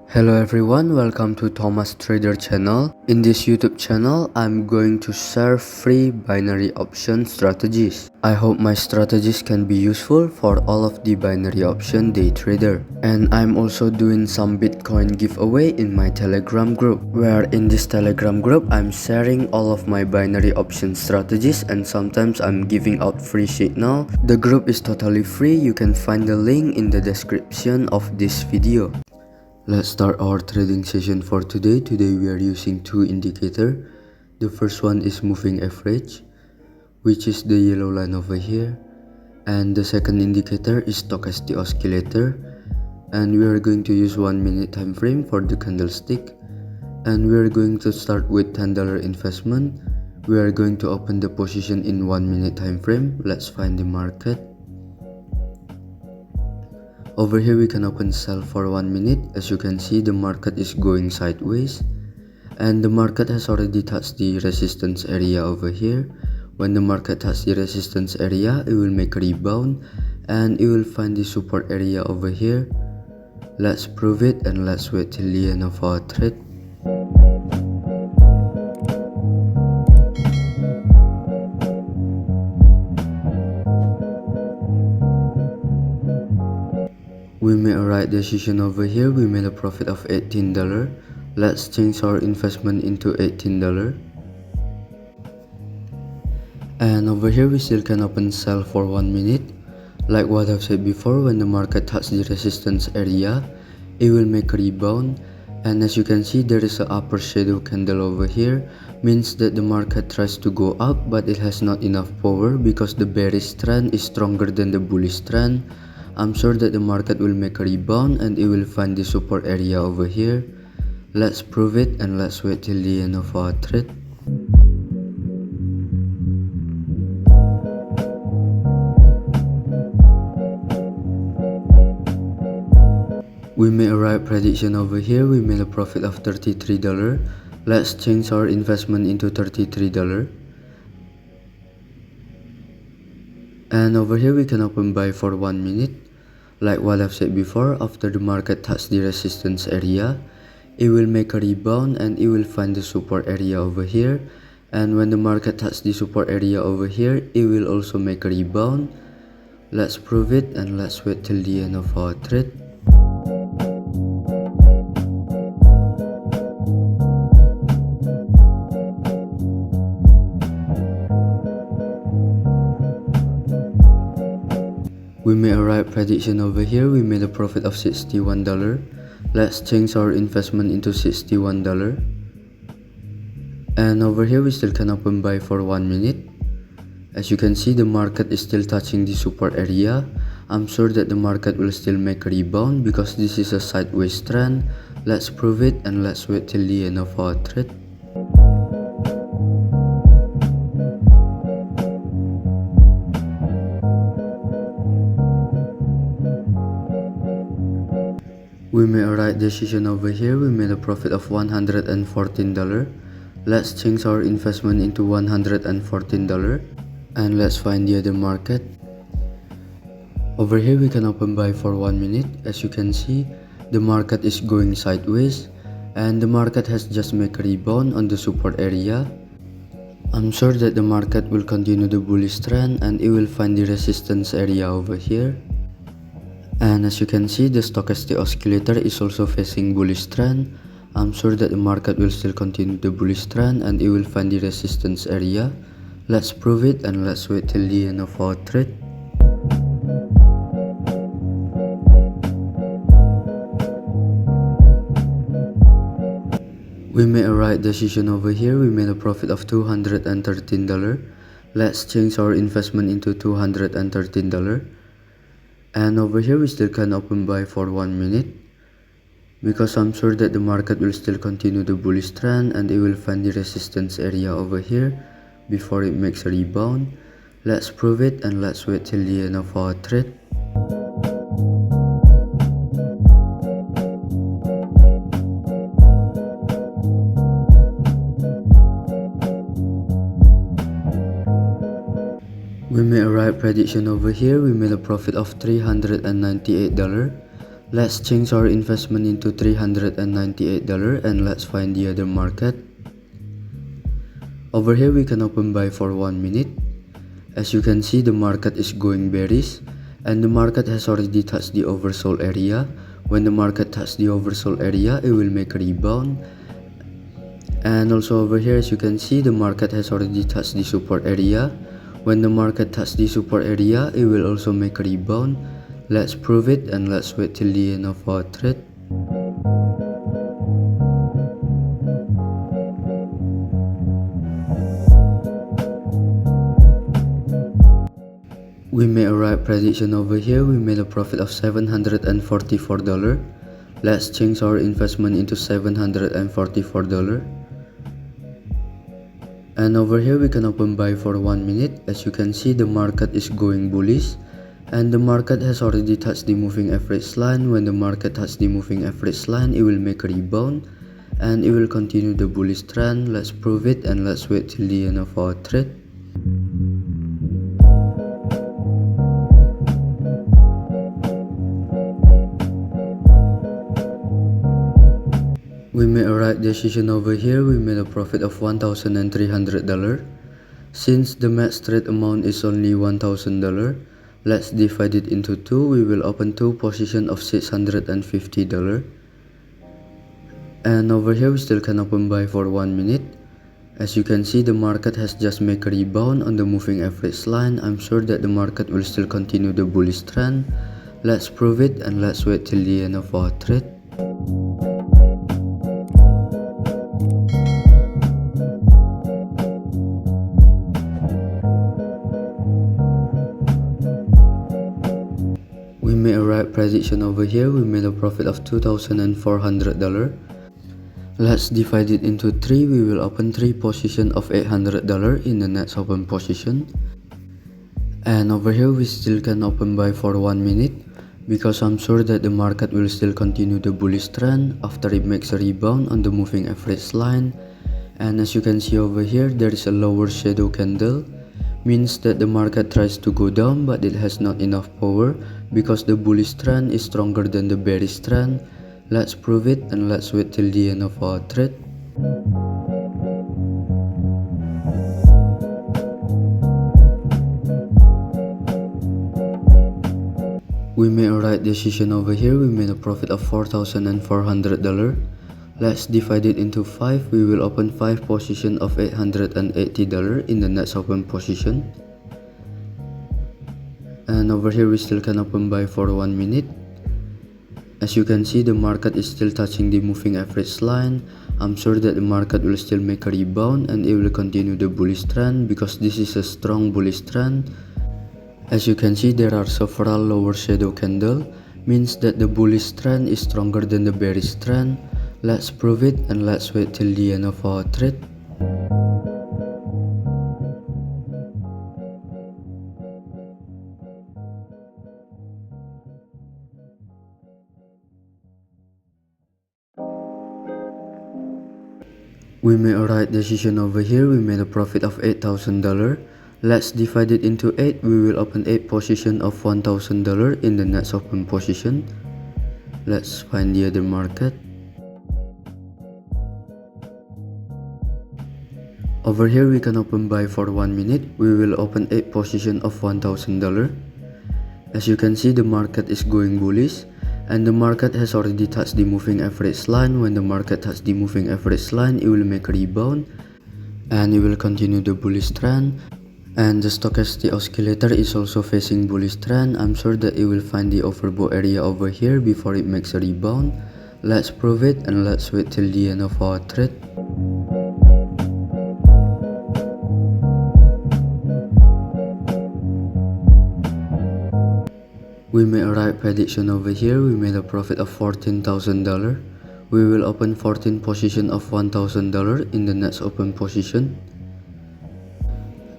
Hello everyone, welcome to Thomas Trader channel. In this YouTube channel, I'm going to share free binary option strategies. I hope my strategies can be useful for all of the binary option day trader. And I'm also doing some Bitcoin giveaway in my Telegram group, where in this Telegram group, I'm sharing all of my binary option strategies and sometimes I'm giving out free signal. The group is totally free. You can find the link in the description of this video. Let's start our trading session for today. Today we are using two indicators. The first one is moving average, which is the yellow line over here. And the second indicator is stochastic oscillator. And we are going to use 1 minute time frame for the candlestick. And we are going to start with $10 investment. We are going to open the position in 1 minute time frame. Let's find the market. Over here we can open sell for 1 minute. As you can see, the market is going sideways and the market has already touched the resistance area over here. When the market touches the resistance area, it will make a rebound and it will find the support area over here. Let's prove it and let's wait till the end of our trade. We made a right decision over here. We made a profit of $18. Let's change our investment into $18. And over here we still can open sell for 1 minute. Like what I've said before, when the market touches the resistance area, it will make a rebound. And as you can see, there is an upper shadow candle over here. Means that the market tries to go up, but it has not enough power because the bearish trend is stronger than the bullish trend. I'm sure that the market will make a rebound and it will find the support area over here. Let's prove it and let's wait till the end of our trade. We made a right prediction over here. We made a profit of $33. Let's change our investment into $33. And over here we can open buy for 1 minute. Like what I've said before, after the market touches the resistance area, it will make a rebound and it will find the support area over here. And when the market touches the support area over here, it will also make a rebound. Let's prove it and let's wait till the end of our trade. We made a right prediction over here. We made a profit of $61. Let's change our investment into $61. And over here we still can open buy for 1 minute. As you can see, the market is still touching the support area. I'm sure that the market will still make a rebound because this is a sideways trend. Let's prove it and let's wait till the end of our trade. We made a right decision over here. We made a profit of $114. Let's change our investment into $114 and let's find the other market. Over here we can open buy for 1 minute. As you can see, the market is going sideways and the market has just made a rebound on the support area. I'm sure that the market will continue the bullish trend and it will find the resistance area over here. And as you can see, the stochastic oscillator is also facing bullish trend. I'm sure that the market will still continue the bullish trend and it will find the resistance area. Let's prove it and let's wait till the end of our trade. We made a right decision over here. We made a profit of $213. Let's change our investment into $213. And over here we still can open buy for 1 minute because I'm sure that the market will still continue the bullish trend and it will find the resistance area over here before it makes a rebound. Let's prove it and let's wait till the end of our trade. We made a right prediction over here. We made a profit of $398. Let's change our investment into $398 and let's find the other market. Over here we can open buy for 1 minute. As you can see, the market is going bearish and the market has already touched the oversold area. When the market touches the oversold area, it will make a rebound. And also over here, as you can see, the market has already touched the support area. When the market touches the support area, it will also make a rebound. Let's prove it and let's wait till the end of our trade. We made a right prediction over here. We made a profit of $744. Let's change our investment into $744. And over here we can open buy for 1 minute. As you can see, the market is going bullish and the market has already touched the moving average line. When the market touches the moving average line, it will make a rebound and it will continue the bullish trend. Let's prove it and let's wait till the end of our trade. We made a right decision over here. We made a profit of $1,300. Since the max trade amount is only $1,000, let's divide it into 2. We will open 2 positions of $650. And over here we still can open buy for 1 minute. As you can see, the market has just made a rebound on the moving average line. I'm sure that the market will still continue the bullish trend. Let's prove it and let's wait till the end of our trade. We made a right prediction over here. We made a profit of $2,400. Let's divide it into 3. We will open 3 positions of $800 in the next open position. And over here we still can open buy for 1 minute because I'm sure that the market will still continue the bullish trend after it makes a rebound on the moving average line. And as you can see over here, there is a lower shadow candle. Means that the market tries to go down but it has not enough power because the bullish trend is stronger than the bearish trend. Let's prove it and let's wait till the end of our trade. We made a right decision over here. We made a profit of $4,400. Let's divide it into 5. We will open 5 positions of $880 in the next open position. And over here we still can open buy for 1 minute. As you can see, the market is still touching the moving average line. I'm sure that the market will still make a rebound and it will continue the bullish trend because this is a strong bullish trend. As you can see, there are several lower shadow candles, means that the bullish trend is stronger than the bearish trend. Let's prove it and let's wait till the end of our trade. We made a right decision over here. We made a profit of $8,000. Let's divide it into 8. We will open 8 positions of $1,000 in the next open position. Let's find the other market. Over here we can open buy for 1 minute. We will open 8 positions of $1,000. As you can see, the market is going bullish and the market has already touched the moving average line. When the market touches the moving average line, it will make a rebound and it will continue the bullish trend. And the stochastic oscillator is also facing bullish trend. I'm sure that it will find the overbought area over here before it makes a rebound. Let's prove it and let's wait till the end of our trade. We made a right prediction over here. We made a profit of $14,000. We will open 14 positions of $1,000 in the next open position.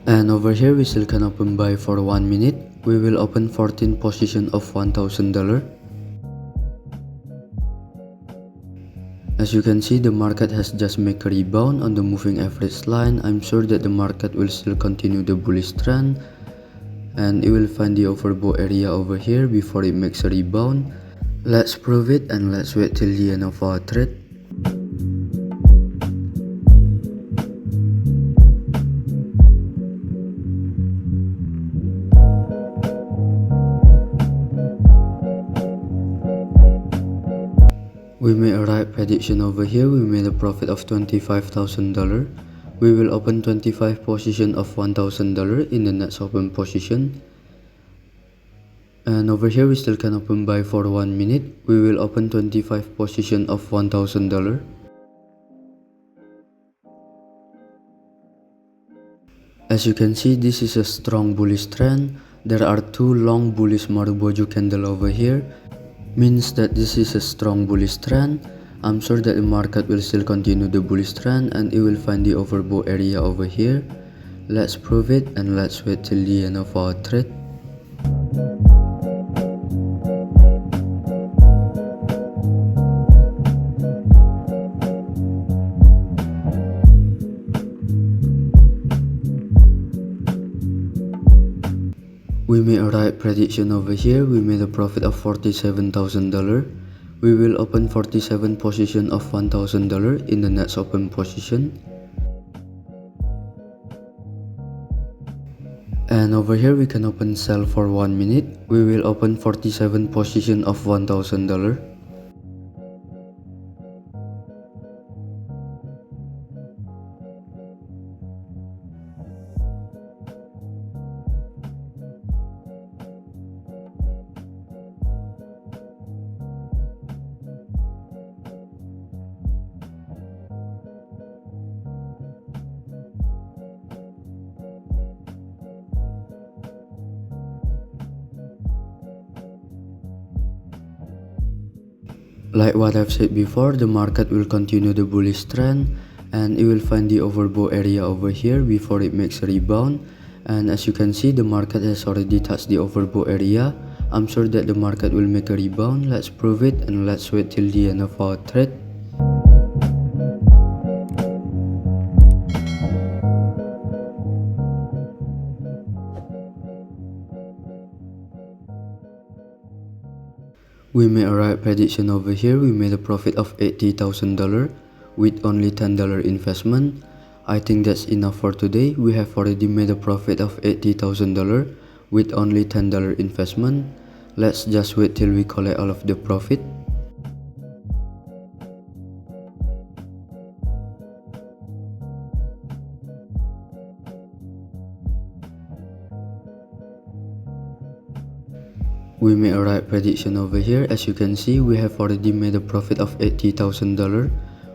And over here we still can open buy for 1 minute. We will open 14 positions of $1,000. As you can see, the market has just made a rebound on the moving average line. I'm sure that the market will still continue the bullish trend and it will find the overbought area over here before it makes a rebound. Let's prove it and let's wait till the end of our trade. We made a right prediction over here. We made a profit of $25,000. We will open 25 position of $1,000 in the next open position. And over here we still can open buy for 1 minute. We will open 25 position of $1,000. As you can see, this is a strong bullish trend. There are two long bullish Maruboju candle over here. Means that this is a strong bullish trend. I'm sure that the market will still continue the bullish trend and it will find the overbought area over here. Let's prove it and let's wait till the end of our trade. We made a right prediction over here. We made a profit of $47,000. We will open 47 position of $1,000 in the next open position. And over here we can open sell for 1 minute. We will open 47 position of $1,000. Like what I've said before, the market will continue the bullish trend and it will find the overbought area over here before it makes a rebound. And as you can see, the market has already touched the overbought area. I'm sure that the market will make a rebound. Let's prove it and let's wait till the end of our trade. We made a right prediction over here. We made a profit of $80,000 with only $10 investment. I think that's enough for today. We have already made a profit of $80,000 with only $10 investment. Let's just wait till we collect all of the profit. We made a right prediction over here. As you can see, we have already made a profit of $80,000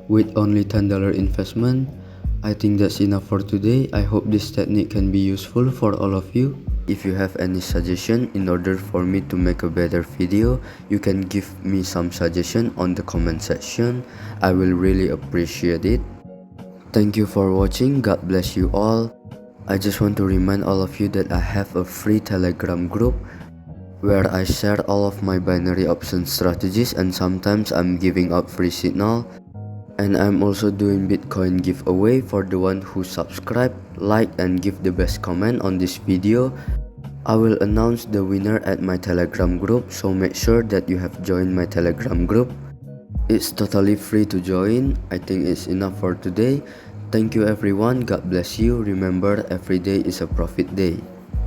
with only $10 investment. I think that's enough for today. I hope this technique can be useful for all of you. If you have any suggestion in order for me to make a better video, you can give me some suggestion on the comment section. I will really appreciate it. Thank you for watching. God bless you all. I just want to remind all of you that I have a free Telegram group where I share all of my binary option strategies, and sometimes I'm giving out free signal. And I'm also doing Bitcoin giveaway for the one who subscribe, like and give the best comment on this video. I will announce the winner at my Telegram group, so make sure that you have joined my Telegram group. It's totally free to join. I think it's enough for today. Thank you everyone. God bless you. Remember, every day is a profit day.